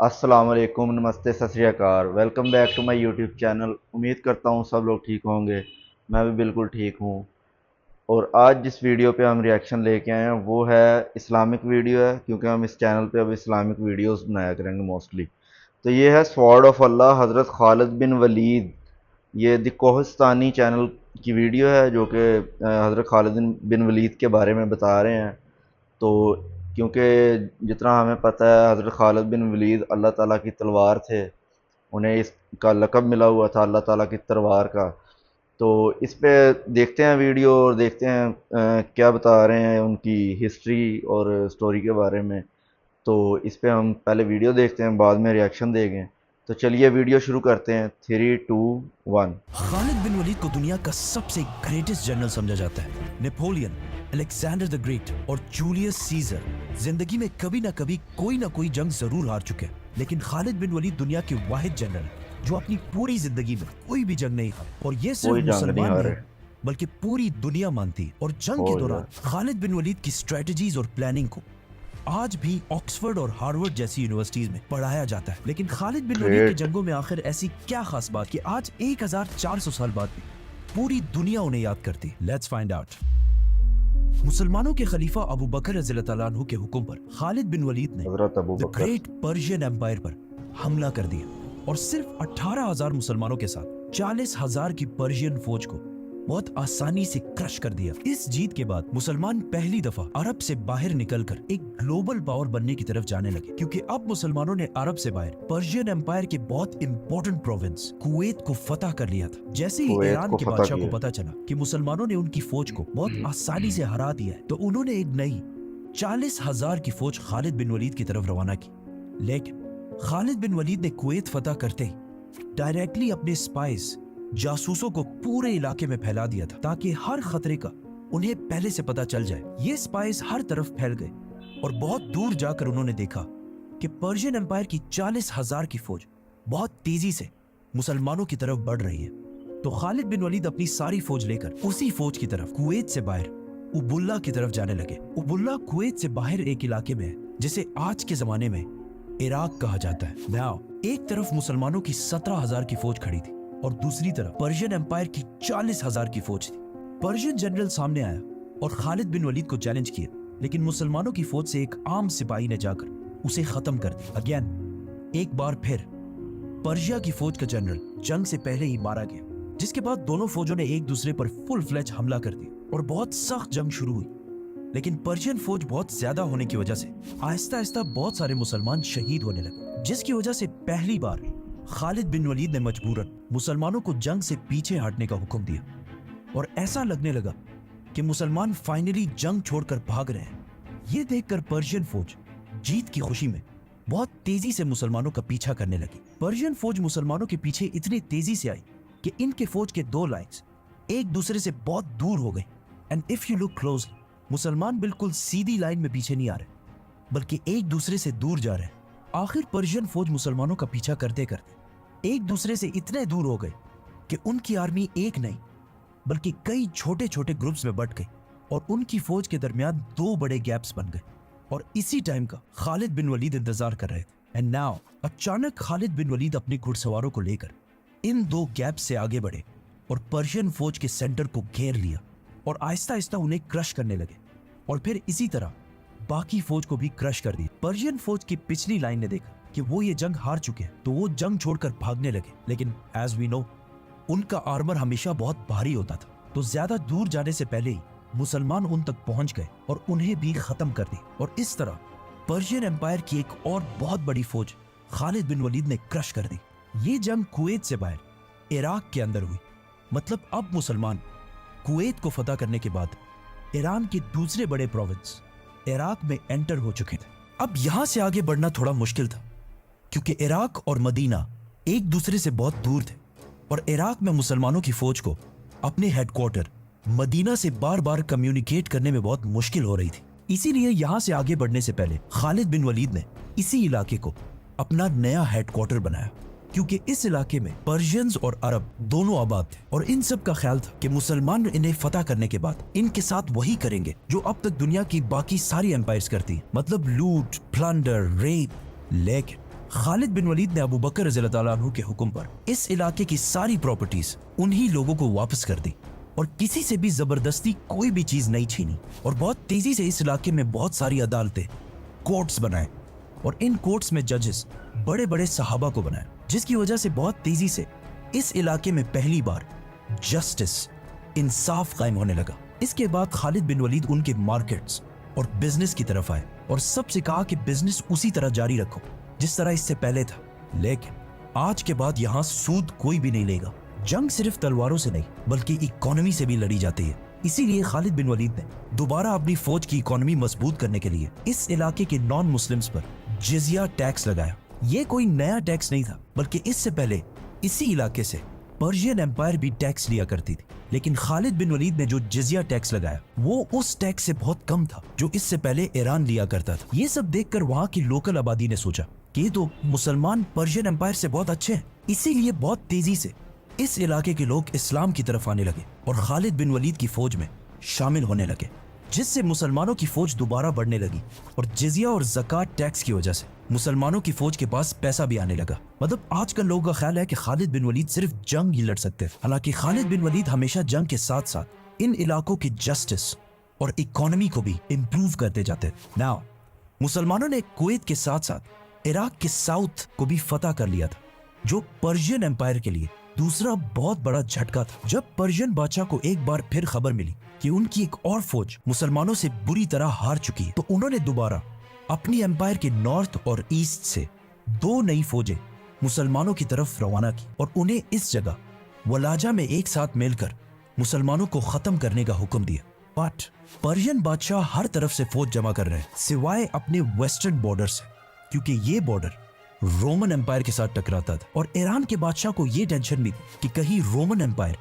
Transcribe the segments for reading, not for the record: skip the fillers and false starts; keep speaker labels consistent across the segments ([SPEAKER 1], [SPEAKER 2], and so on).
[SPEAKER 1] अस्सलाम वालेकुम, नमस्ते, सत श्री अकाल। Welcome back to my YouTube channel. उम्मीद करता हूँ सब लोग ठीक होंगे। मैं भी बिल्कुल ठीक हूँ। और आज जिस वीडियो पे हम रिएक्शन लेके आए हैं वो है इस्लामिक वीडियो है, क्योंकि हम इस चैनल पे अब इस्लामिक वीडियोस बनाया करेंगे मोस्टली। तो ये है स्वॉर्ड ऑफ अल्लाह हज़रत खालिद बिन वलीद। ये द कोहस्तानी चैनल की वीडियो है जो कि हज़रत खालिद बिन वलीद के बारे में बता रहे हैं। तो क्योंकि जितना हमें पता है हज़रत खालिद बिन वलीद अल्लाह ताला की तलवार थे, उन्हें इसका लक़ब मिला हुआ था अल्लाह ताला की तलवार का। तो इस पे देखते हैं वीडियो और देखते हैं क्या बता रहे हैं उनकी हिस्ट्री और स्टोरी के बारे में। तो इस पे हम पहले वीडियो देखते हैं, बाद में रिएक्शन देंगे। तो चलिए वीडियो शुरू करते हैं। 3 2 1।
[SPEAKER 2] खालिद बिन वलीद को दुनिया का सबसे ग्रेटेस्ट जनरल समझा जाता है। नेपोलियन, अलेक्जेंडर द ग्रेट और जूलियस सीजर जिंदगी में कभी ना कभी कोई ना कोई जंग जरूर हार चुके हैं, लेकिन खालिद बिन वलीद दुनिया के वाहिद जनरल जो अपनी पूरी जिंदगी में कोई भी जंग नहीं हारा। और ये
[SPEAKER 1] कोई
[SPEAKER 2] सिर्फ
[SPEAKER 1] जंग नहीं
[SPEAKER 2] मुसलमान
[SPEAKER 1] हारे।
[SPEAKER 2] नहीं बल्कि पूरी दुनिया मानती। और जंग के दौरान खालिद बिन वलीद की स्ट्रेटजीज और प्लानिंग को आज भी ऑक्सफोर्ड और हार्वर्ड जैसी यूनिवर्सिटीज में पढ़ाया जाता है। लेकिन खालिद बिन वलीद की जंगों में आखिर ऐसी क्या खास बात कि आज 1400 साल बाद भी पूरी दुनिया उन्हें याद करती। Let's find out. मुसलमानों के खलीफा अबू बकर रज़ियल्लाहु ताला अन्हु के हुक्म पर खालिद बिन वलीद ने
[SPEAKER 1] हज़रत अबू
[SPEAKER 2] द
[SPEAKER 1] बकर
[SPEAKER 2] ग्रेट पर्शियन एम्पायर पर हमला कर दिया और सिर्फ 18,000 मुसलमानों के साथ 40,000 की पर्शियन फौज को बहुत आसानी से क्रश कर दिया। इस जीत के बाद मुसलमान पहली दफा अरब से बाहर निकलकर एक ग्लोबल पावर बनने की तरफ जाने लगे, क्योंकि अब मुसलमानों ने अरब से बाहर पर्शियन एम्पायर के बहुत इंपॉर्टेंट प्रोविंस कुवैत को फतह कर लिया था। जैसे ही
[SPEAKER 1] कुवैत
[SPEAKER 2] ईरान
[SPEAKER 1] को
[SPEAKER 2] के
[SPEAKER 1] फतह
[SPEAKER 2] बादशाह को
[SPEAKER 1] किया।
[SPEAKER 2] पता चला कि मुसलमानों ने उनकी फौज को बहुत आसानी से हरा दिया है, तो उन्होंने एक नई 40,000 की फौज खालिद बिन वलीद की तरफ रवाना की। लेकिन खालिद बिन वलीद ने कुवैत फतह करते ही डायरेक्टली अपने स्पाइस जासूसों को पूरे इलाके में फैला दिया था, ताकि हर खतरे का उन्हें पहले से पता चल जाए। ये स्पाइस हर तरफ फैल गए और बहुत दूर जाकर उन्होंने देखा कि पर्शियन एम्पायर की 40,000 की फौज बहुत तेजी से मुसलमानों की तरफ बढ़ रही है। तो खालिद बिन वलीद अपनी सारी फौज लेकर उसी फौज की तरफ कुवैत से बाहर उबुल्ला की तरफ जाने लगे। उबुल्ला कुवैत से बाहर एक इलाके में है जिसे आज के जमाने में इराक कहा जाता है। नाउ एक तरफ मुसलमानों की 17,000 की फौज खड़ी थी और दूसरी तरफ पर्शियन एम्पायर की 40,000 की फौज थी। पर्शियन जनरल सामने आया और खालिद बिन वलीद को चैलेंज किया, लेकिन मुसलमानों की फौज से एक आम सिपाही ने जाकर उसे खत्म कर दिया। अगेन एक बार फिर पर्शिया की फौज का जनरल जंग से पहले ही मारा गया, जिसके बाद दोनों फौजों ने एक दूसरे पर फुल फ्लेज हमला कर दिया और बहुत सख्त जंग शुरू हुई। लेकिन पर्शियन फौज बहुत ज्यादा होने की वजह से आहिस्ता आहिस्ता बहुत सारे मुसलमान शहीद होने लगे, जिसकी वजह से पहली बार खालिद बिन वलीद ने मजबूरन मुसलमानों को जंग से पीछे हटने का हुक्म दिया। और ऐसा लगने लगा कि मुसलमान फाइनली जंग छोड़कर भाग रहे हैं। ये देखकर पर्शियन फौज जीत की खुशी में बहुत तेजी से मुसलमानों का पीछा करने लगी। पर्शियन फौज मुसलमानों के पीछे इतनी तेजी से आई कि इनके फौज के दो लाइन्स एक दूसरे से बहुत दूर हो गए। And if you look close, मुसलमान बिल्कुल सीधी लाइन में पीछे नहीं आ रहे, बल्कि एक दूसरे से दूर जा रहे हैं। आखिर पर्शियन फौज मुसलमानों का पीछा करते करते एक दूसरे से इतने दूर हो गए कि उनकी आर्मी एक नहीं बल्कि कई छोटे छोटे ग्रुप्स में बट गई और उनकी फौज के दरमियान दो बड़े गैप्स बन गए। और इसी टाइम का खालिद बिन वलीद इंतजार कर रहे थे। एंड नाउ अचानक खालिद बिन वलीद अपने घुड़सवारों को लेकर इन दो गैप से आगे बढ़े और पर्शियन फौज के सेंटर को घेर लिया और आहिस्ता आहिस्ता उन्हें क्रश करने लगे। और फिर इसी तरह बाकी फौज को भी क्रश कर दी। पर्शियन फौज की पिछली लाइन ने देखा कि वो ये जंग हार चुके हैं, तो वो जंग छोड़कर भागने लगे। लेकिन एज वी नो, उनका आर्मर हमेशा बहुत भारी होता था, तो ज्यादा दूर जाने से पहले ही मुसलमान उन तक पहुंच गए और उन्हें भी खत्म कर दी। और इस तरह पर्शियन एम्पायर की एक और बहुत बड़ी फौज खालिद बिन वलीद ने क्रश कर दी। ये जंग कुवैत से बाहर इराक के अंदर हुई। मतलब अब मुसलमान कुवैत को फतह करने के बाद ईरान के दूसरे बड़े प्रोविंस इराक में एंटर हो चुके थे। अब यहां से आगे बढ़ना थोड़ा मुश्किल था, क्योंकि इराक और मदीना एक दूसरे से बहुत दूर थे और इराक में मुसलमानों की फौज को अपने हेडक्वार्टर मदीना से बार बार कम्युनिकेट करने में बहुत मुश्किल हो रही थी। इसीलिए यहां से आगे बढ़ने से पहले खालिद बिन वलीद ने इसी इलाके को अपना नया हेडक्वार्टर बनाया, क्योंकि इस इलाके में पर्शियंस और अरब दोनों आबाद थे और इन सब का ख्याल था कि मुसलमान इन्हें फतह करने के बाद इनके साथ वही करेंगे जो अब तक दुनिया की बाकी सारी एम्पायर्स करती हैं, मतलब लूट, प्लंडर, रेप। लेकिन खालिद बिन वलीद ने अबू बकर रज़ियल्लाहु ताला अन्हु के हुक्म पर इस इलाके की सारी प्रॉपर्टीज उन्हीं लोगों को वापस कर दी और किसी से भी जबरदस्ती कोई भी चीज नहीं छीनी, और बहुत तेजी से इस इलाके में बहुत सारी अदालतें, कोर्ट्स बनाए और इन कोर्ट्स में जजेस बड़े बड़े सहाबा को बनाए, जिसकी वजह से बहुत तेजी से इस इलाके में पहली बार जस्टिस, इंसाफ कायम होने लगा। इसके बाद खालिद बिन वलीद उनके मार्केट्स और बिजनेस की तरफ आए और सबसे कहा कि बिजनेस उसी तरह जारी रखो जिस तरह इससे पहले था, लेकिन आज के बाद यहाँ सूद कोई भी नहीं लेगा। जंग सिर्फ तलवारों से नहीं बल्कि इकोनॉमी से भी लड़ी जाती है। इसीलिए खालिद बिन वलीद ने दोबारा अपनी फौज की इकोनॉमी मजबूत करने के लिए इस इलाके के नॉन मुस्लिम्स पर जिजिया टैक्स लगाया। ये कोई नया टैक्स नहीं था, बल्कि इससे पहले इसी इलाके से पर्शियन एम्पायर भी टैक्स लिया करती थी, लेकिन खालिद बिन वलीद ने जो जिजिया टैक्स लगाया वो उस टैक्स से बहुत कम था जो इससे पहले ईरान लिया करता था। ये सब देखकर वहाँ की लोकल आबादी ने सोचा कि ये तो मुसलमान पर्शियन एम्पायर से बहुत अच्छे हैं, इसीलिए बहुत तेजी से इस इलाके के लोग इस्लाम की तरफ आने लगे और खालिद बिन वलीद की फौज में शामिल होने लगे, जिससे मुसलमानों की फौज दोबारा बढ़ने लगी और जिजिया और ज़कात टैक्स की वजह से मुसलमानों की फौज के पास पैसा भी आने लगा। मतलब आजकल लोगों का ख्याल है कि खालिद बिन वलीद सिर्फ जंग ही लड़ सकते थे, हालांकि खालिद बिन वलीद हमेशा जंग के साथ साथ इन इलाकों की जस्टिस और इकोनॉमी को भी इम्प्रूव करते जाते थे। नाउ मुसलमानों ने कुवैत के साथ साथ इराक के साउथ को भी फतह कर लिया था, जो पर्शियन एम्पायर के लिए दूसरा बहुत बड़ा झटका था। जब पर्शियन बादशाह को एक बार फिर खबर मिली कि उनकी एक और फौज मुसलमानों से बुरी तरह हार चुकी है, तो उन्होंने दोबारा अपनी एम्पायर के नॉर्थ और ईस्ट से 2 नई फौजें मुसलमानों की तरफ रवाना की और उन्हें इस जगह वलाजा में एक साथ मिलकर मुसलमानों को खत्म करने का हुक्म दिया। बट पर्शियन बादशाह हर तरफ से फौज जमा कर रहे हैं सिवाय अपने वेस्टर्न बॉर्डर से, क्योंकि ये बॉर्डर रोमन एम्पायर के साथ टकराता था और ईरान के बादशाह को ये टेंशन भी थी कि कहीं रोमन एम्पायर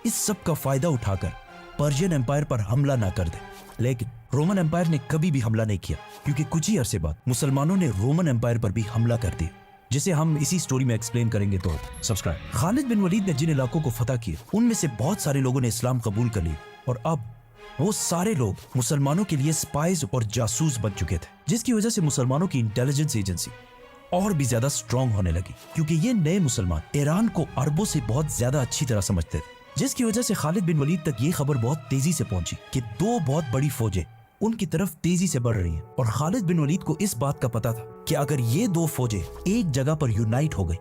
[SPEAKER 2] इस सब का फायदा उठाकर पर्शियन एम्पायर पर हमला ना कर दे। लेकिन रोमन एम्पायर ने कभी भी हमला नहीं किया, क्योंकि कुछ ही अरसे बाद मुसलमानों ने रोमन एम्पायर पर भी हमला कर दिया, जिसे हम इसी स्टोरी में एक्सप्लेन करेंगे। तो सब्सक्राइब। खालिद बिन वलीद ने जिन इलाकों को फतह किया उनमें से बहुत सारे लोगों ने इस्लाम कबूल कर लिया और अब वो सारे लोग मुसलमानों के लिए स्पाइज और जासूस बन चुके थे, जिसकी वजह से मुसलमानों की इंटेलिजेंस एजेंसी और भी ज्यादा स्ट्रॉन्ग होने लगी, क्योंकि ये नए मुसलमान ईरान को अरबों से बहुत ज्यादा अच्छी तरह समझते थे, जिसकी वजह से खालिद बिन वलीद तक ये खबर बहुत तेजी से पहुंची कि 2 बहुत बड़ी फौजें उनकी तरफ तेजी से बढ़ रही हैं। और खालिद बिन वलीद को इस बात का पता था कि अगर ये 2 फौजें एक जगह पर यूनाइट हो गई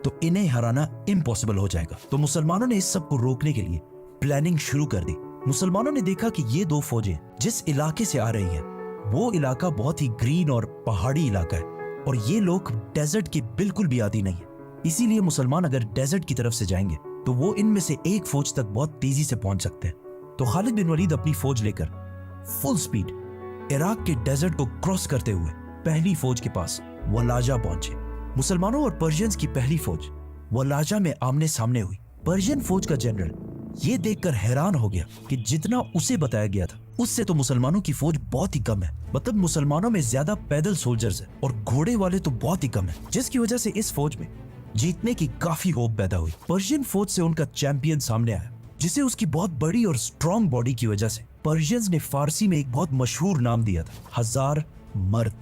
[SPEAKER 2] तो इन्हें हराना इम्पॉसिबल हो जाएगा। तो मुसलमानों ने इस सब को रोकने के लिए प्लानिंग शुरू कर दी। मुसलमानों ने देखा कि ये 2 फौजें जिस इलाके से आ रही हैं वो इलाका बहुत ही ग्रीन और पहाड़ी इलाका है और ये लोग डेजर्ट के बिल्कुल भी आदी नहीं है, इसीलिए मुसलमान अगर डेजर्ट की तरफ से जाएंगे तो वो इनमें से एक फौज तक बहुत तेजी से पहुंच सकते हैं। तो खालिद बिन वलीद अपनी फौज लेकर फुल स्पीड इराक के डेजर्ट को क्रॉस करते हुए पहली फौज के पास वलाजा पहुंचे। मुसलमानों और पर्शियंस की पहली फौज वलाजा में आमने सामने हुई। पर्शियन फौज का जनरल ये देखकर हैरान हो गया कि जितना उसे बताया गया था उससे तो मुसलमानों की फौज बहुत ही कम है। मतलब मुसलमानों में ज्यादा पैदल सोल्जर्स हैं और घोड़े वाले तो बहुत ही कम है, जिसकी वजह से इस फौज में जीतने की काफी होप पैदा हुई। पर्शियन फौज से उनका चैंपियन सामने आया, जिसे उसकी बहुत बड़ी और स्ट्रॉन्ग बॉडी की वजह से पर्शियंस ने फारसी में एक बहुत मशहूर नाम दिया था, 1000 मर्द,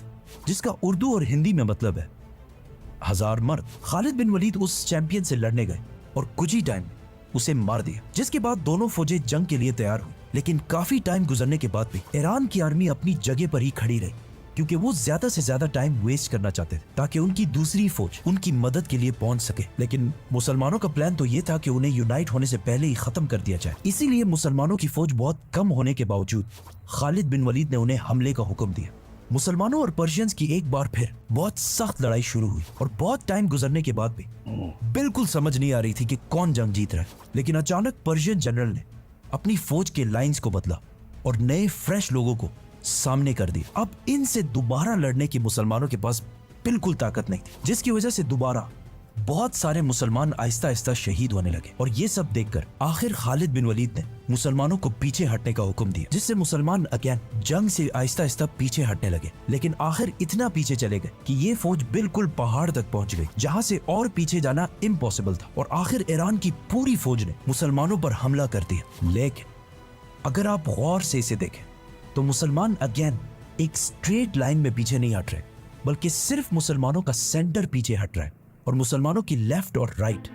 [SPEAKER 2] जिसका उर्दू और हिंदी में मतलब है 1000 मर्द। खालिद बिन वलीद उस चैंपियन से लड़ने गए और कुछ ही टाइम उसे मार दिया, जिसके बाद दोनों फौजें जंग के लिए तैयार हुई। लेकिन काफी टाइम गुजरने के बाद भी ईरान की आर्मी अपनी जगह पर ही खड़ी रही, क्योंकि वो ज्यादा से ज्यादा टाइम वेस्ट करना चाहते थे ताकि उनकी दूसरी फौज उनकी मदद के लिए पहुंच सके। लेकिन मुसलमानों का प्लान तो ये था कि उन्हें यूनाइट होने से पहले ही खत्म कर दिया जाए। इसीलिए मुसलमानों की फौज बहुत कम होने के बावजूद खालिद बिन वलीद ने उन्हें हमले का हुक्म दिया। मुसलमानों और पर्शियंस की एक बार फिर बहुत सख्त लड़ाई शुरू हुई और बहुत टाइम गुजरने के बाद भी बिल्कुल समझ नहीं आ रही थी कि कौन जंग जीत रहा है। लेकिन अचानक पर्शियन जनरल ने अपनी फौज के लाइंस को बदला और नए फ्रेश लोगों को सामने कर दिया। अब इनसे दोबारा लड़ने की मुसलमानों के पास बिल्कुल ताकत नहीं थी, जिसकी वजह से दोबारा बहुत सारे मुसलमान आहिस्ता आहिस्ता शहीद होने लगे। और ये सब देखकर आखिर खालिद बिन वलीद ने मुसलमानों को पीछे हटने का हुक्म दिया, जिससे मुसलमान अगेन जंग से आहिस्ता आहिस्ता पीछे हटने लगे। लेकिन आखिर इतना पीछे चले गए कि ये फौज बिल्कुल पहाड़ तक पहुंच गई, जहां से और पीछे जाना इम्पॉसिबल था। और आखिर ईरान की पूरी फौज ने मुसलमानों पर हमला कर दिया। लेकिन अगर आप गौर से इसे देखें तो मुसलमान अगेन एक स्ट्रेट लाइन में पीछे नहीं हट रहे, बल्कि सिर्फ मुसलमानों का सेंटर पीछे हट रहा है और मुसलमानों की लेफ्ट और राइट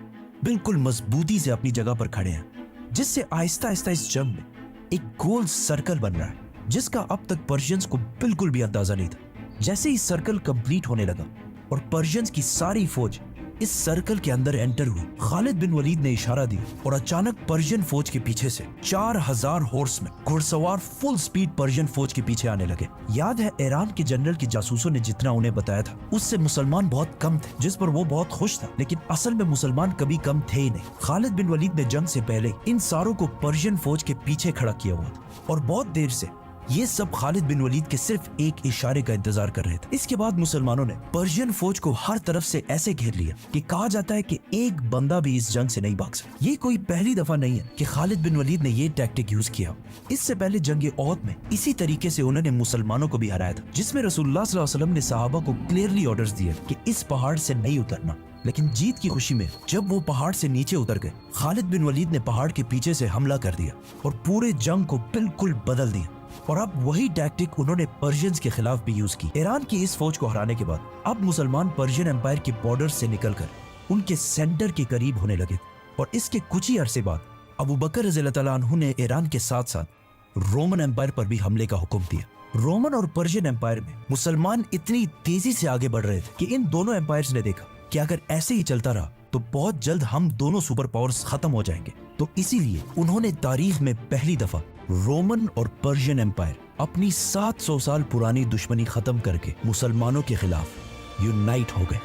[SPEAKER 2] बिल्कुल मजबूती से अपनी जगह पर खड़े हैं, जिससे आहिस्ता आहिस्ता इस जंग में एक गोल सर्कल बन रहा है जिसका अब तक पर्शियंस को बिल्कुल भी अंदाजा नहीं था। जैसे ही सर्कल कंप्लीट होने लगा और पर्शियंस की सारी फौज इस सर्कल के अंदर एंटर हुई, खालिद बिन वलीद ने इशारा दिया और अचानक पर्शियन फौज के पीछे से 4000 हॉर्समैन घुड़सवार फुल स्पीड पर्शियन फौज के पीछे आने लगे। याद है ईरान के जनरल के जासूसों ने जितना उन्हें बताया था उससे मुसलमान बहुत कम थे, जिस पर वो बहुत खुश था, लेकिन असल में मुसलमान कभी कम थे ही नहीं। खालिद बिन वलीद ने जंग से पहले इन सारों को पर्शियन फौज के पीछे खड़ा किया हुआ था और बहुत देर से ये सब खालिद बिन वलीद के सिर्फ एक इशारे का इंतजार कर रहे थे। इसके बाद मुसलमानों ने पर्शियन फौज को हर तरफ से ऐसे घेर लिया कि कहा जाता है कि एक बंदा भी इस जंग से नहीं भाग सकता। ये कोई पहली दफा नहीं है कि खालिद बिन वलीद ने ये टैक्टिक यूज किया। इससे पहले जंग ओहद में इसी तरीके से उन्होंने मुसलमानों को भी हराया था, जिसमें रसूलुल्लाह सल्लल्लाहु अलैहि वसल्लम ने सहाबा को क्लियरली ऑर्डर्स दिए कि इस पहाड़ से नहीं उतरना। लेकिन जीत की खुशी में जब वो पहाड़ से नीचे उतर गए, खालिद बिन वलीद ने पहाड़ के पीछे से हमला कर दिया और पूरे जंग को बिल्कुल बदल दिया। और अब वही टैक्टिक उन्होंने पर्शियंस के खिलाफ भी यूज की। ईरान की इस फौज को हराने के बाद अब मुसलमान पर्शियन एम्पायर के बॉर्डर से निकलकर उनके सेंटर के करीब होने लगे और इसके कुछ ही अरसे बाद अबू बकर रज़ियल्लाहु तआला अन्हु ने ईरान के साथ साथ रोमन एम्पायर पर भी हमले का हुक्म दिया। रोमन और पर्शियन एम्पायर में मुसलमान इतनी तेजी से आगे बढ़ रहे थे कि इन दोनों एम्पायर्स ने देखा कि अगर ऐसे ही चलता रहा तो बहुत जल्द हम दोनों सुपर पावर्स खत्म हो जाएंगे। तो इसीलिए उन्होंने तारीख में पहली दफा रोमन और पर्शियन एम्पायर अपनी 700 साल पुरानी दुश्मनी खत्म करके मुसलमानों के खिलाफ यूनाइट हो गए।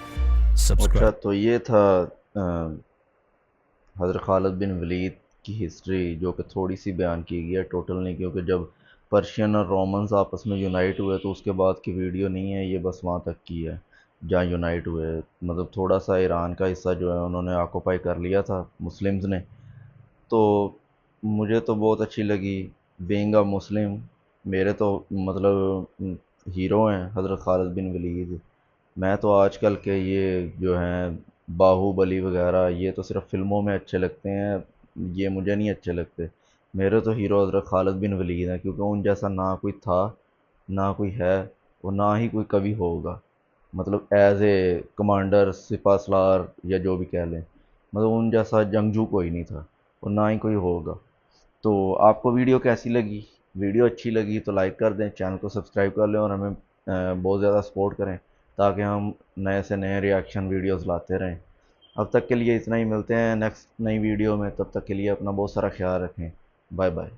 [SPEAKER 1] अच्छा, तो ये था हज़रत खालिद बिन वलीद की हिस्ट्री, जो कि थोड़ी सी बयान की गई है, टोटल नहीं, क्योंकि जब पर्शियन और रोमन्स आपस में यूनाइट हुए तो उसके बाद की वीडियो नहीं है, ये बस वहाँ तक की है जहाँ यूनाइट हुए। मतलब थोड़ा सा ईरान का हिस्सा जो है उन्होंने ऑक्यूपाई कर लिया था मुस्लिम्स ने। तो मुझे तो बहुत अच्छी लगी बीइंग अ मुस्लिम। मेरे तो मतलब हीरो हैं हज़रत खालिद बिन वलीद। मैं तो आजकल के ये जो हैं बाहुबली वगैरह, ये तो सिर्फ फिल्मों में अच्छे लगते हैं, ये मुझे नहीं अच्छे लगते। मेरे तो हीरो हज़रत खालिद बिन वलीद हैं, क्योंकि उन जैसा ना कोई था, ना कोई है, और ना ही कोई कभी होगा। मतलब एज ए कमांडर, सिपा सलार, या जो भी कह लें, मतलब उन जैसा जंगजू कोई नहीं था और ना ही कोई होगा। तो आपको वीडियो कैसी लगी? वीडियो अच्छी लगी तो लाइक कर दें, चैनल को सब्सक्राइब कर लें और हमें बहुत ज़्यादा सपोर्ट करें, ताकि हम नए से नए रिएक्शन वीडियोस लाते रहें। अब तक के लिए इतना ही, मिलते हैं नेक्स्ट नई वीडियो में। तब तक के लिए अपना बहुत सारा ख्याल रखें। Bye bye.